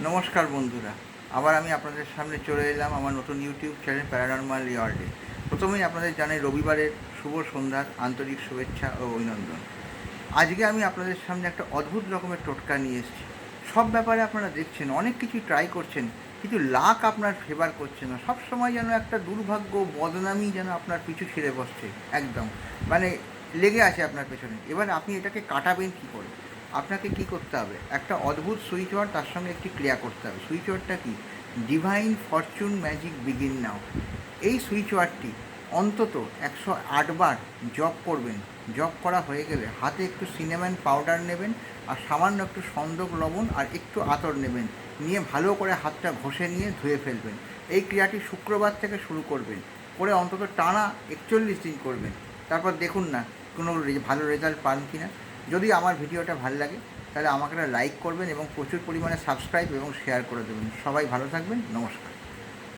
নমস্কার বন্ধুরা, আবার আমি আপনাদের সামনে চলে এলাম আমার নতুন ইউটিউব চ্যানেল প্যারানরমাল ওয়ার্ল্ডে। প্রথমেই আপনাদের জানাই রবিবারের শুভ সন্ধ্যার আন্তরিক শুভেচ্ছা ও অভিনন্দন। আজকে আমি আপনাদের সামনে একটা অদ্ভুত রকমের টোটকা নিয়ে এসেছি। সব ব্যাপারে আপনারা দেখছেন অনেক কিছু ট্রাই করছেন, কিন্তু লাক আপনার ফেভার করছে না। সব সময় যেন একটা দুর্ভাগ্য বদনামই যেন আপনার পিছু ছিঁড়ে বসছে, একদম মানে লেগে আছে আপনার পেছনে। এবার আপনি এটাকে কাটাবেন কী করে? আপনাকে কি করতে হবে, একটা অদ্ভুত সুইচ ওয়ার্ড তার সঙ্গে একটি ক্রিয়া করতে হবে। সুইচ ওয়ার্ডটা কি? ডিভাইন ফরচুন ম্যাজিক বিগিন নাও। এই সুইচ ওয়ার্ডটি অন্তত 108 বার জপ করবেন। জপ করা হয়ে গেলে হাতে একটু সিনামন পাউডার নেবেন, আর সামান্য একটু সন্দক লবণ আর একটু আতর নেবেন, নিয়ে ভালো করে হাতটা ঘষে নিয়ে ধুয়ে ফেলবেন। এই ক্রিয়াটি শুক্রবার থেকে শুরু করবেন, করে অন্তত টানা 41 দিন করবেন। তারপর দেখুন না কোনো ভালো রেজাল্ট পান কি না। যদি আমার ভিডিওটা ভালো লাগে তাহলে আমাকে একটা লাইক করবেন এবং প্রচুর পরিমাণে সাবস্ক্রাইব এবং শেয়ার করে দেবেন। সবাই ভালো থাকবেন। নমস্কার।